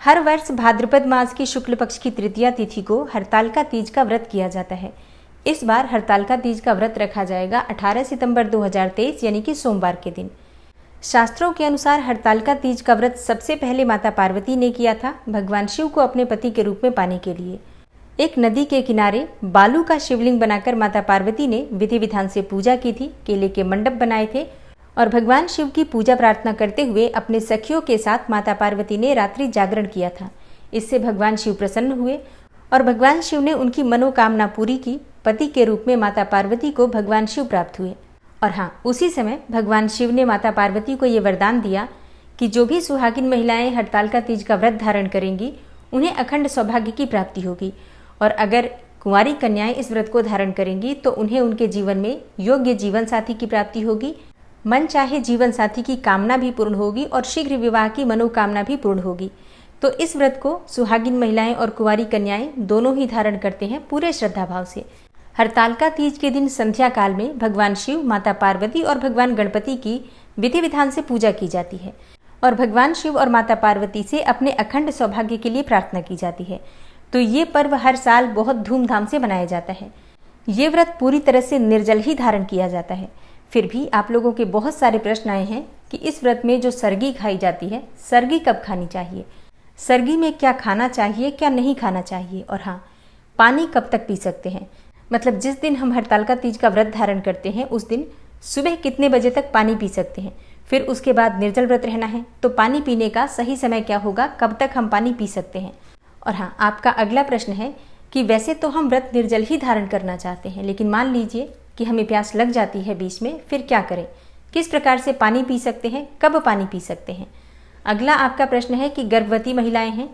हर वर्ष भाद्रपद मास की शुक्ल पक्ष की तृतीया तिथि को हरतालिका तीज का व्रत किया जाता है। इस बार हरतालिका तीज का व्रत रखा जाएगा 18 सितंबर 2023 यानी कि सोमवार के दिन। शास्त्रों के अनुसार हरतालिका तीज का व्रत सबसे पहले माता पार्वती ने किया था भगवान शिव को अपने पति के रूप में पाने के लिए। एक नदी के किनारे बालू का शिवलिंग बनाकर माता पार्वती ने विधि विधान से पूजा की थी। केले के मंडप बनाए थे और भगवान शिव की पूजा प्रार्थना करते हुए अपने सखियों के साथ माता पार्वती ने रात्रि जागरण किया था। इससे भगवान शिव प्रसन्न हुए और भगवान शिव ने उनकी मनोकामना पूरी की। पति के रूप में माता पार्वती को भगवान शिव प्राप्त हुए और हाँ, उसी समय भगवान शिव ने माता पार्वती को ये वरदान दिया कि जो भी सुहागिन महिलाएं हरतालिका तीज का व्रत धारण करेंगी उन्हें अखंड सौभाग्य की प्राप्ति होगी और अगर कुंवारी कन्याएं इस व्रत को धारण करेंगी तो उन्हें उनके जीवन में योग्य जीवन साथी की प्राप्ति होगी, मन चाहे जीवन साथी की कामना भी पूर्ण होगी और शीघ्र विवाह की मनोकामना भी पूर्ण होगी। तो इस व्रत को सुहागिन महिलाएं और कुंवारी कन्याएं दोनों ही धारण करते हैं पूरे श्रद्धा भाव से। हरतालिका तीज के दिन संध्या काल में भगवान शिव, माता पार्वती और भगवान गणपति की विधि विधान से पूजा की जाती है और भगवान शिव और माता पार्वती से अपने अखंड सौभाग्य के लिए प्रार्थना की जाती है। तो ये पर्व हर साल बहुत धूमधाम से मनाया जाता है। ये व्रत पूरी तरह से निर्जल ही धारण किया जाता है। फिर भी आप लोगों के बहुत सारे प्रश्न आए हैं कि इस व्रत में जो सरगी खाई जाती है, सरगी कब खानी चाहिए, सरगी में क्या खाना चाहिए, क्या नहीं खाना चाहिए, और हाँ, पानी कब तक पी सकते हैं। मतलब जिस दिन हम हरतालिका तीज का व्रत धारण करते हैं उस दिन सुबह कितने बजे तक पानी पी सकते हैं, फिर उसके बाद निर्जल व्रत रहना है तो पानी पीने का सही समय क्या होगा, कब तक हम पानी पी सकते हैं। और हाँ, आपका अगला प्रश्न है कि वैसे तो हम व्रत निर्जल ही धारण करना चाहते हैं, लेकिन मान लीजिए कि हमें प्यास लग जाती है बीच में, फिर क्या करें, किस प्रकार से पानी पी सकते हैं, कब पानी पी सकते हैं। अगला आपका प्रश्न है कि गर्भवती महिलाएं हैं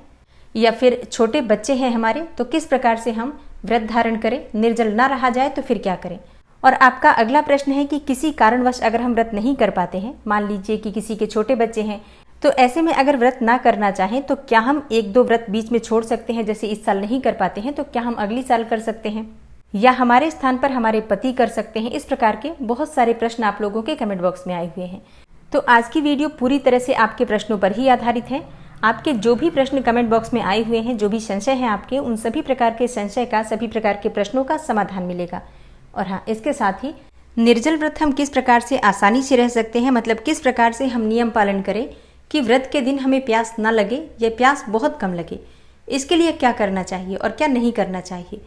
या फिर छोटे बच्चे हैं हमारे, तो किस प्रकार से हम व्रत धारण करें, निर्जल ना रहा जाए तो फिर क्या करें। और आपका अगला प्रश्न है कि किसी कारणवश अगर हम व्रत नहीं कर पाते हैं, मान लीजिए कि किसी के छोटे बच्चे हैं, तो ऐसे में अगर व्रत ना करना चाहें तो क्या हम एक दो व्रत बीच में छोड़ सकते हैं, जैसे इस साल नहीं कर पाते हैं तो क्या हम अगली साल कर सकते हैं या हमारे स्थान पर हमारे पति कर सकते हैं। इस प्रकार के बहुत सारे प्रश्न आप लोगों के कमेंट बॉक्स में आए हुए हैं। तो आज की वीडियो पूरी तरह से आपके प्रश्नों पर ही आधारित है। आपके जो भी प्रश्न कमेंट बॉक्स में आए हुए हैं, जो भी संशय हैं आपके, उन सभी प्रकार के संशय का, सभी प्रकार के प्रश्नों का समाधान मिलेगा। और हाँ, इसके साथ ही निर्जल व्रत हम किस प्रकार से आसानी से रह सकते हैं, मतलब किस प्रकार से हम नियम पालन करें कि व्रत के दिन हमें प्यास ना लगे या प्यास बहुत कम लगे, इसके लिए क्या करना चाहिए और क्या नहीं करना चाहिए,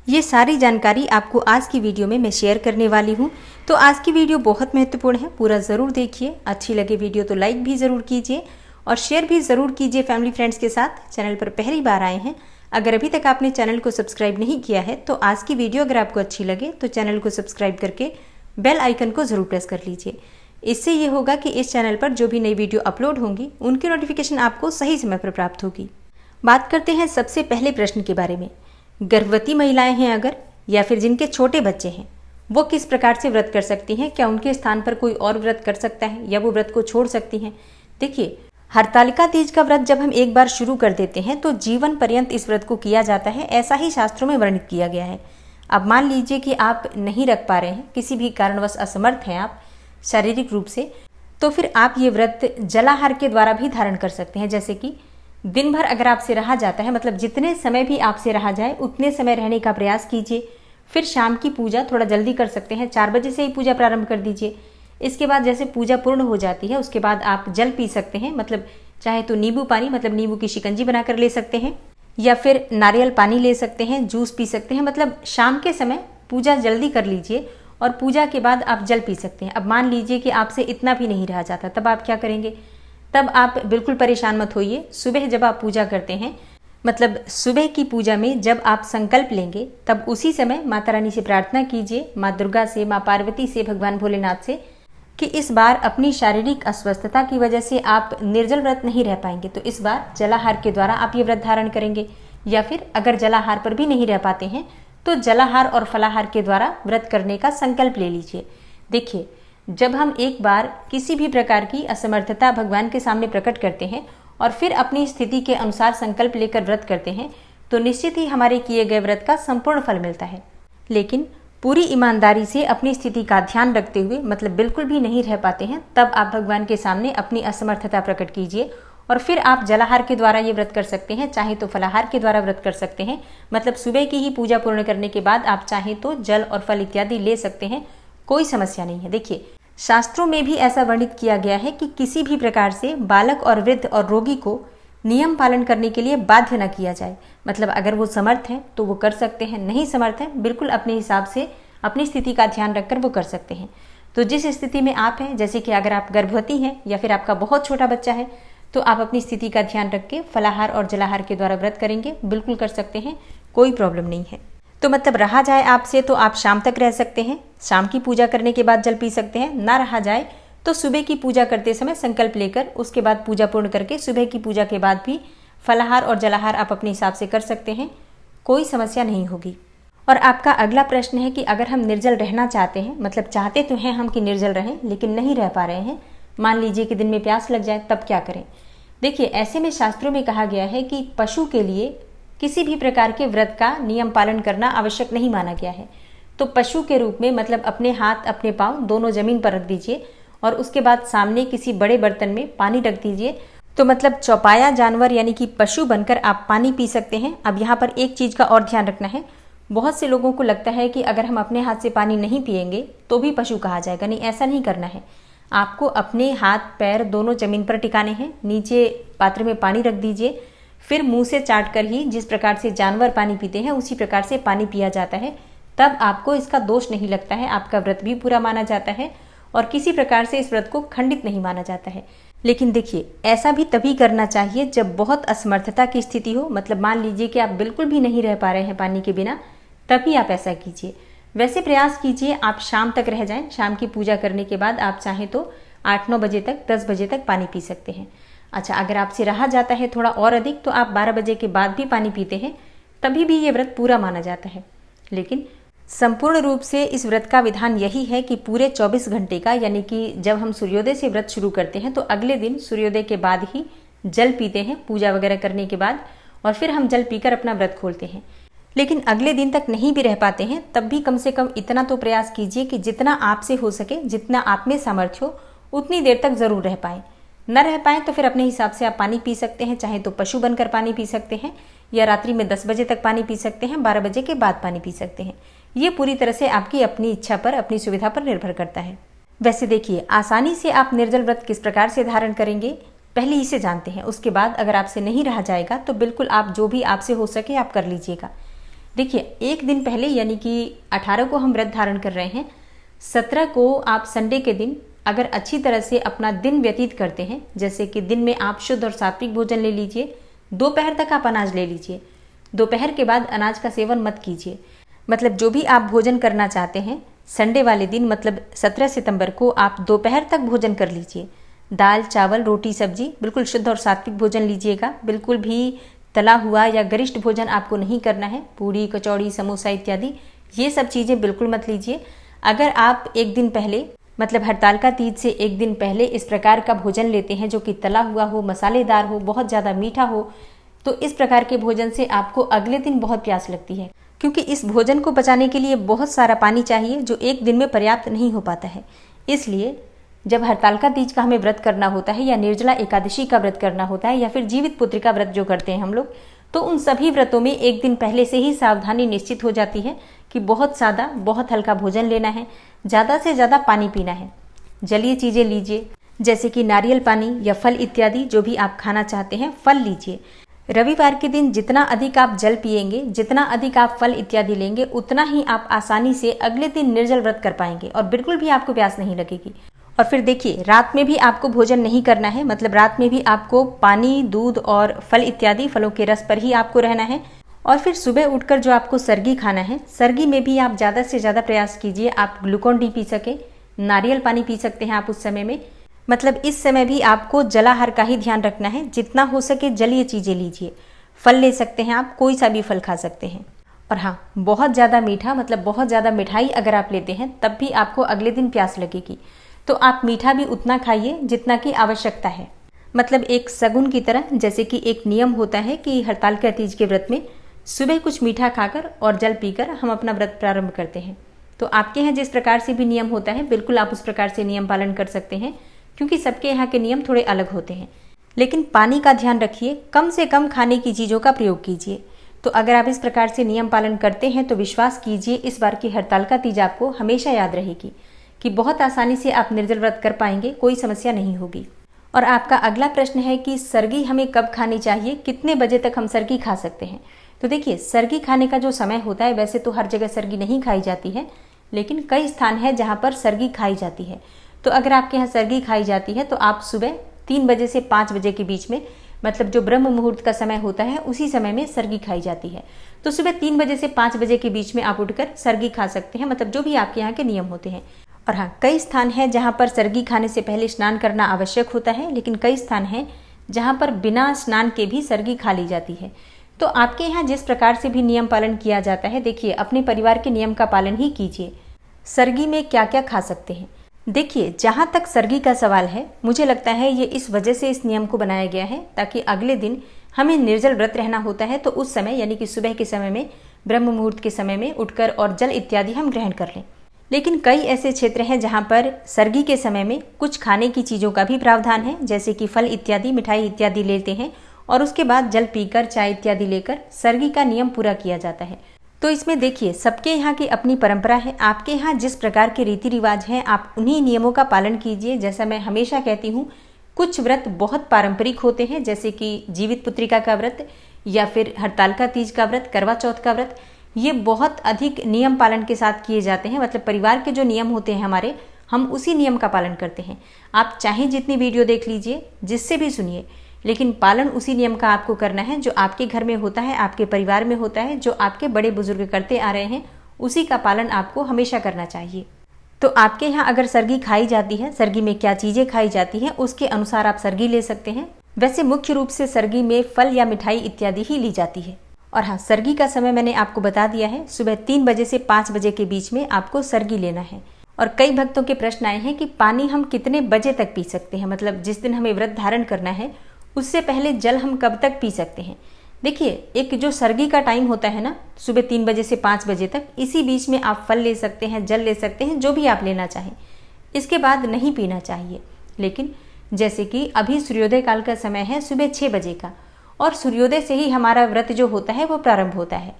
ये सारी जानकारी आपको आज की वीडियो में मैं शेयर करने वाली हूँ। तो आज की वीडियो बहुत महत्वपूर्ण है, पूरा ज़रूर देखिए। अच्छी लगे वीडियो तो लाइक भी ज़रूर कीजिए और शेयर भी ज़रूर कीजिए फैमिली फ्रेंड्स के साथ। चैनल पर पहली बार आए हैं, अगर अभी तक आपने चैनल को सब्सक्राइब नहीं किया है तो आज की वीडियो अगर आपको अच्छी लगे तो चैनल को सब्सक्राइब करके बेल आइकन को ज़रूर प्रेस कर लीजिए। इससे ये होगा कि इस चैनल पर जो भी नई वीडियो अपलोड होंगी उनकी नोटिफिकेशन आपको सही समय पर प्राप्त होगी। बात करते हैं सबसे पहले प्रश्न के बारे में। गर्भवती महिलाएं हैं अगर, या फिर जिनके छोटे बच्चे हैं, वो किस प्रकार से व्रत कर सकती हैं, क्या उनके स्थान पर कोई और व्रत कर सकता है या वो व्रत को छोड़ सकती हैं। देखिए, हरतालिका तीज का व्रत जब हम एक बार शुरू कर देते हैं तो जीवन पर्यंत इस व्रत को किया जाता है, ऐसा ही शास्त्रों में वर्णित किया गया है। अब मान लीजिए कि आप नहीं रख पा रहे हैं, किसी भी कारणवश असमर्थ हैं आप शारीरिक रूप से, तो फिर आप ये व्रत जलाहार के द्वारा भी धारण कर सकते हैं। जैसे कि दिन भर अगर आपसे रहा जाता है, मतलब जितने समय भी आपसे रहा जाए उतने समय रहने का प्रयास कीजिए। फिर शाम की पूजा थोड़ा जल्दी कर सकते हैं, 4 बजे से ही पूजा प्रारंभ कर दीजिए। इसके बाद जैसे पूजा पूर्ण हो जाती है उसके बाद आप जल पी सकते हैं, मतलब चाहे तो नींबू पानी, मतलब नींबू की शिकंजी बनाकर ले सकते हैं, या फिर नारियल पानी ले सकते हैं, जूस पी सकते हैं। मतलब शाम के समय पूजा जल्दी कर लीजिए और पूजा के बाद आप जल पी सकते हैं। अब मान लीजिए कि आपसे इतना भी नहीं रहा जाता, तब आप क्या करेंगे, तब आप बिल्कुल परेशान मत होइए। सुबह जब आप पूजा करते हैं, मतलब सुबह की पूजा में जब आप संकल्प लेंगे तब उसी समय माता रानी से प्रार्थना कीजिए, माँ दुर्गा से, माँ पार्वती से, भगवान भोलेनाथ से, कि इस बार अपनी शारीरिक अस्वस्थता की वजह से आप निर्जल व्रत नहीं रह पाएंगे, तो इस बार जलाहार के द्वारा आप ये व्रत धारण करेंगे। या फिर अगर जलाहार पर भी नहीं रह पाते हैं तो जलाहार और फलाहार के द्वारा व्रत करने का संकल्प ले लीजिए। देखिए, जब हम एक बार किसी भी प्रकार की असमर्थता भगवान के सामने प्रकट करते हैं और फिर अपनी स्थिति के अनुसार संकल्प लेकर व्रत करते हैं तो निश्चित ही हमारे किए गए व्रत का संपूर्ण फल मिलता है। लेकिन पूरी ईमानदारी से अपनी स्थिति का ध्यान रखते हुए, मतलब बिल्कुल भी नहीं रह पाते हैं, तब आप भगवान के सामने अपनी असमर्थता प्रकट कीजिए और फिर आप जलाहार के द्वारा ये व्रत कर सकते हैं, चाहे तो फलाहार के द्वारा व्रत कर सकते हैं। मतलब सुबह की ही पूजा पूर्ण करने के बाद आप चाहें तो जल और फल इत्यादि ले सकते हैं, कोई समस्या नहीं है। देखिए, शास्त्रों में भी ऐसा वर्णित किया गया है कि किसी भी प्रकार से बालक और वृद्ध और रोगी को नियम पालन करने के लिए बाध्य न किया जाए। मतलब अगर वो समर्थ हैं तो वो कर सकते हैं, नहीं समर्थ हैं बिल्कुल अपने हिसाब से अपनी स्थिति का ध्यान रखकर वो कर सकते हैं। तो जिस स्थिति में आप हैं, जैसे कि अगर आप गर्भवती हैं या फिर आपका बहुत छोटा बच्चा है, तो आप अपनी स्थिति का ध्यान रख के फलाहार और जलाहार के द्वारा व्रत करेंगे, बिल्कुल कर सकते हैं, कोई प्रॉब्लम नहीं है। तो मतलब रहा जाए आपसे तो आप शाम तक रह सकते हैं, शाम की पूजा करने के बाद जल पी सकते हैं। ना रहा जाए तो सुबह की पूजा करते समय संकल्प लेकर उसके बाद पूजा पूर्ण करके सुबह की पूजा के बाद भी फलाहार और जलाहार आप अपने हिसाब से कर सकते हैं, कोई समस्या नहीं होगी। और आपका अगला प्रश्न है कि अगर हम निर्जल रहना चाहते हैं, मतलब चाहते तो हैं हम कि निर्जल रहें लेकिन नहीं रह पा रहे हैं, मान लीजिए कि दिन में प्यास लग जाए, तब क्या करें। देखिए, ऐसे में शास्त्रों में कहा गया है कि पशु के लिए किसी भी प्रकार के व्रत का नियम पालन करना आवश्यक नहीं माना गया है। तो पशु के रूप में मतलब अपने हाथ अपने पांव दोनों जमीन पर रख दीजिए और उसके बाद सामने किसी बड़े बर्तन में पानी रख दीजिए। तो मतलब चौपाया जानवर यानी कि पशु बनकर आप पानी पी सकते हैं। अब यहाँ पर एक चीज का और ध्यान रखना है, बहुत से लोगों को लगता है कि अगर हम अपने हाथ से पानी नहीं पिएंगे तो भी पशु कहा जाएगा। नहीं, ऐसा नहीं करना है। आपको अपने हाथ पैर दोनों जमीन पर टिकाने हैं, नीचे पात्र में पानी रख दीजिए, फिर मुंह से चाट कर ही जिस प्रकार से जानवर पानी पीते हैं उसी प्रकार से पानी पिया जाता है। तब आपको इसका दोष नहीं लगता है, आपका व्रत भी पूरा माना जाता है और किसी प्रकार से इस व्रत को खंडित नहीं माना जाता है। लेकिन देखिए, ऐसा भी तभी करना चाहिए जब बहुत असमर्थता की स्थिति हो। मतलब मान लीजिए कि आप बिल्कुल भी नहीं रह पा रहे हैं पानी के बिना, तभी आप ऐसा कीजिए। वैसे प्रयास कीजिए आप शाम तक रह जाएं। शाम की पूजा करने के बाद आप चाहें तो 8-9 बजे तक, 10 बजे तक पानी पी सकते हैं। अच्छा, अगर आपसे रहा जाता है थोड़ा और अधिक तो आप 12 बजे के बाद भी पानी पीते हैं, तभी भी ये व्रत पूरा माना जाता है। लेकिन संपूर्ण रूप से इस व्रत का विधान यही है कि पूरे 24 घंटे का, यानी कि जब हम सूर्योदय से व्रत शुरू करते हैं तो अगले दिन सूर्योदय के बाद ही जल पीते हैं, पूजा वगैरह करने के बाद, और फिर हम जल पीकर अपना व्रत खोलते हैं। लेकिन अगले दिन तक नहीं भी रह पाते हैं तब भी कम से कम इतना तो प्रयास कीजिए कि जितना आपसे हो सके, जितना आप में सामर्थ्य हो, उतनी देर तक जरूर रह पाए। न रह पाए तो फिर अपने हिसाब से आप पानी पी सकते हैं, चाहे तो पशु बनकर पानी पी सकते हैं या रात्रि में 10 बजे तक पानी पी सकते हैं, 12 बजे के बाद पानी पी सकते हैं। ये पूरी तरह से आपकी अपनी इच्छा पर, अपनी सुविधा पर निर्भर करता है। वैसे देखिए, आसानी से आप निर्जल व्रत किस प्रकार से धारण करेंगे पहले इसे जानते हैं। उसके बाद अगर आपसे नहीं रहा जाएगा तो बिल्कुल आप जो भी आपसे हो सके आप कर लीजिएगा। देखिए, एक दिन पहले यानी कि 18 को हम व्रत धारण कर रहे हैं, 17 को आप संडे के दिन अगर अच्छी तरह से अपना दिन व्यतीत करते हैं, जैसे कि दिन में आप शुद्ध और सात्विक भोजन ले लीजिए, दोपहर तक आप अनाज ले लीजिए, दोपहर के बाद अनाज का सेवन मत कीजिए। मतलब जो भी आप भोजन करना चाहते हैं संडे वाले दिन, मतलब 17 सितंबर को आप दोपहर तक भोजन कर लीजिए। दाल चावल रोटी सब्जी बिल्कुल शुद्ध और सात्विक भोजन लीजिएगा। बिल्कुल भी तला हुआ या गरिष्ठ भोजन आपको नहीं करना है। पूड़ी कचौड़ी समोसा इत्यादि ये सब चीज़ें बिल्कुल मत लीजिए। अगर आप एक दिन पहले, मतलब हरतालिका तीज से एक दिन पहले इस प्रकार का भोजन लेते हैं जो कि तला हुआ हो, मसालेदार हो, बहुत ज़्यादा मीठा हो, तो इस प्रकार के भोजन से आपको अगले दिन बहुत प्यास लगती है, क्योंकि इस भोजन को पचाने के लिए बहुत सारा पानी चाहिए जो एक दिन में पर्याप्त नहीं हो पाता है। इसलिए जब हरतालिका तीज का हमें व्रत करना होता है या निर्जला एकादशी का व्रत करना होता है या फिर जीवित पुत्री का व्रत जो करते हैं हम लोग, तो उन सभी व्रतों में एक दिन पहले से ही सावधानी निश्चित हो जाती है कि बहुत सादा, बहुत हल्का भोजन लेना है, ज़्यादा से ज़्यादा पानी पीना है, जलीय चीज़ें लीजिए जैसे कि नारियल पानी या फल इत्यादि जो भी आप खाना चाहते हैं फल लीजिए। रविवार के दिन जितना अधिक आप जल पिएंगे, जितना अधिक आप फल इत्यादि लेंगे, उतना ही आप आसानी से अगले दिन निर्जल व्रत कर पाएंगे और बिल्कुल भी आपको प्यास नहीं लगेगी। और फिर देखिए, रात में भी आपको भोजन नहीं करना है, मतलब रात में भी आपको पानी, दूध और फल इत्यादि फलों के रस पर ही आपको रहना है। और फिर सुबह उठकर जो आपको सर्गी खाना है, सर्गी में भी आप ज़्यादा से ज़्यादा प्रयास कीजिए आप ग्लूकोन डी पी सके, नारियल पानी पी सकते हैं आप उस समय में। मतलब इस समय भी आपको जलाहार का ही ध्यान रखना है, जितना हो सके जलीय चीज़ें लीजिए। फल ले सकते हैं आप, कोई सा भी फल खा सकते हैं। और हाँ, बहुत ज़्यादा मीठा, मतलब बहुत ज़्यादा मिठाई अगर आप लेते हैं तब भी आपको अगले दिन प्यास लगेगी, तो आप मीठा भी उतना खाइए जितना की आवश्यकता है। मतलब एक सगुन की तरह, जैसे कि एक नियम होता है कि हरतालिका तीज के व्रत में सुबह कुछ मीठा खाकर और जल पीकर हम अपना व्रत प्रारंभ करते हैं। तो आपके यहाँ जिस प्रकार से भी नियम होता है बिल्कुल आप उस प्रकार से नियम पालन कर सकते हैं, क्योंकि सबके यहाँ के नियम थोड़े अलग होते हैं। लेकिन पानी का ध्यान रखिए, कम से कम खाने की चीज़ों का प्रयोग कीजिए। तो अगर आप इस प्रकार से नियम पालन करते हैं तो विश्वास कीजिए इस बार की हरतालिका तीज आपको हमेशा याद रहेगी कि बहुत आसानी से आप निर्जल व्रत कर पाएंगे, कोई समस्या नहीं होगी। और आपका अगला प्रश्न है कि सरगी हमें कब खानी चाहिए, कितने बजे तक हम सरगी खा सकते हैं। तो देखिए, सरगी खाने का जो समय होता है, वैसे तो हर जगह सरगी नहीं खाई जाती है, लेकिन कई स्थान है जहाँ पर सरगी खाई जाती है। तो अगर आपके यहाँ सरगी खाई जाती है तो आप सुबह 3 बजे से 5 बजे के बीच में, मतलब जो ब्रह्म मुहूर्त का समय होता है उसी समय में सरगी खाई जाती है। तो सुबह 3 बजे से 5 बजे के बीच में आप उठकर सरगी खा सकते हैं, मतलब जो भी आपके यहाँ के नियम होते हैं। और हाँ, कई स्थान है जहाँ पर सरगी खाने से पहले स्नान करना आवश्यक होता है, लेकिन कई स्थान है जहाँ पर बिना स्नान के भी सरगी खा ली जाती है। तो आपके यहाँ जिस प्रकार से भी नियम पालन किया जाता है, देखिए अपने परिवार के नियम का पालन ही कीजिए। सरगी में क्या क्या खा सकते हैं, देखिए जहाँ तक सरगी का सवाल है, मुझे लगता है ये इस वजह से इस नियम को बनाया गया है ताकि अगले दिन हमें निर्जल व्रत रहना होता है, तो उस समय यानी कि सुबह के समय में, ब्रह्म मुहूर्त के समय में उठकर और जल इत्यादि हम ग्रहण कर लें। लेकिन कई ऐसे क्षेत्र हैं जहाँ पर सरगी के समय में कुछ खाने की चीज़ों का भी प्रावधान है, जैसे कि फल इत्यादि, मिठाई इत्यादि लेते हैं और उसके बाद जल पीकर, चाय इत्यादि लेकर सरगी का नियम पूरा किया जाता है। तो इसमें देखिए सबके यहाँ की अपनी परंपरा है। आपके यहाँ जिस प्रकार के रीति रिवाज हैं, आप उन्हीं नियमों का पालन कीजिए। जैसा मैं हमेशा कहती हूँ, कुछ व्रत बहुत पारंपरिक होते हैं, जैसे कि जीवित पुत्रिका का व्रत या फिर हरतालिका तीज का व्रत, करवा चौथ का व्रत, ये बहुत अधिक नियम पालन के साथ किए जाते हैं। मतलब परिवार के जो नियम होते हैं हमारे, हम उसी नियम का पालन करते हैं। आप चाहे जितनी वीडियो देख लीजिए, जिससे भी सुनिए, लेकिन पालन उसी नियम का आपको करना है जो आपके घर में होता है, आपके परिवार में होता है, जो आपके बड़े बुजुर्ग करते आ रहे हैं, उसी का पालन आपको हमेशा करना चाहिए। तो आपके यहाँ अगर सरगी खाई जाती है, सरगी में क्या चीज़ें खाई जाती हैं, उसके अनुसार आप सरगी ले सकते हैं। वैसे मुख्य रूप से सरगी में फल या मिठाई इत्यादि ही ली जाती है। और हाँ, सरगी का समय मैंने आपको बता दिया है, सुबह 3 बजे से 5 बजे के बीच में आपको सरगी लेना है। और कई भक्तों के प्रश्न आए हैं कि पानी हम कितने बजे तक पी सकते हैं, मतलब जिस दिन हमें व्रत धारण करना है उससे पहले जल हम कब तक पी सकते हैं। देखिए, एक जो सरगी का टाइम होता है ना, सुबह 3 बजे से 5 बजे तक, इसी बीच में आप फल ले सकते हैं, जल ले सकते हैं, जो भी आप लेना चाहें। इसके बाद नहीं पीना चाहिए। लेकिन जैसे कि अभी सूर्योदय काल का समय है सुबह 6 बजे का, और सूर्योदय से ही हमारा व्रत जो होता है वो प्रारंभ होता है।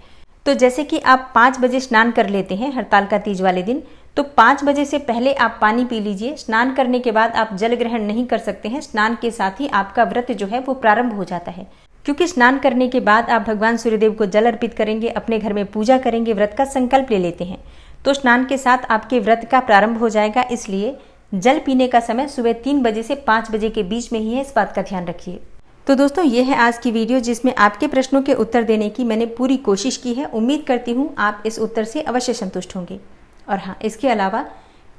तो जैसे कि आप 5 बजे स्नान कर लेते हैं हरतालिका तीज वाले दिन, तो 5 बजे से पहले आप पानी पी लीजिए। स्नान करने के बाद आप जल ग्रहण नहीं कर सकते हैं। स्नान के साथ ही आपका व्रत जो है वो प्रारंभ हो जाता है, क्योंकि स्नान करने के बाद आप भगवान सूर्यदेव को जल अर्पित करेंगे, अपने घर में पूजा करेंगे, व्रत का संकल्प ले लेते हैं। तो स्नान के साथ आपके व्रत का प्रारंभ हो जाएगा। इसलिए जल पीने का समय सुबह 3 बजे से 5 बजे के बीच में ही है, इस बात का ध्यान रखिए। तो दोस्तों, ये है आज की वीडियो जिसमें आपके प्रश्नों के उत्तर देने की मैंने पूरी कोशिश की है। उम्मीद करती हूँ आप इस उत्तर से अवश्य संतुष्ट होंगे। और हाँ, इसके अलावा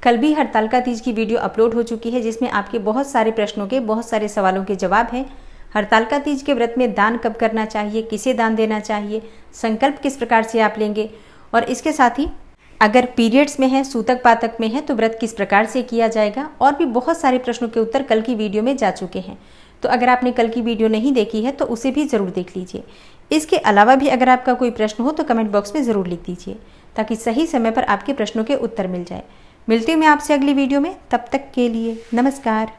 कल भी हरतालिका तीज की वीडियो अपलोड हो चुकी है, जिसमें आपके बहुत सारे प्रश्नों के, बहुत सारे सवालों के जवाब हैं। हरतालिका तीज के व्रत में दान कब करना चाहिए, किसे दान देना चाहिए, संकल्प किस प्रकार से आप लेंगे, और इसके साथ ही अगर पीरियड्स में है, सूतक पातक में है, तो व्रत किस प्रकार से किया जाएगा, और भी बहुत सारे प्रश्नों के उत्तर कल की वीडियो में जा चुके हैं। तो अगर आपने कल की वीडियो नहीं देखी है तो उसे भी ज़रूर देख लीजिए। इसके अलावा भी अगर आपका कोई प्रश्न हो तो कमेंट बॉक्स में ज़रूर लिख दीजिए, ताकि सही समय पर आपके प्रश्नों के उत्तर मिल जाए। मिलती हूँ मैं आपसे अगली वीडियो में, तब तक के लिए नमस्कार।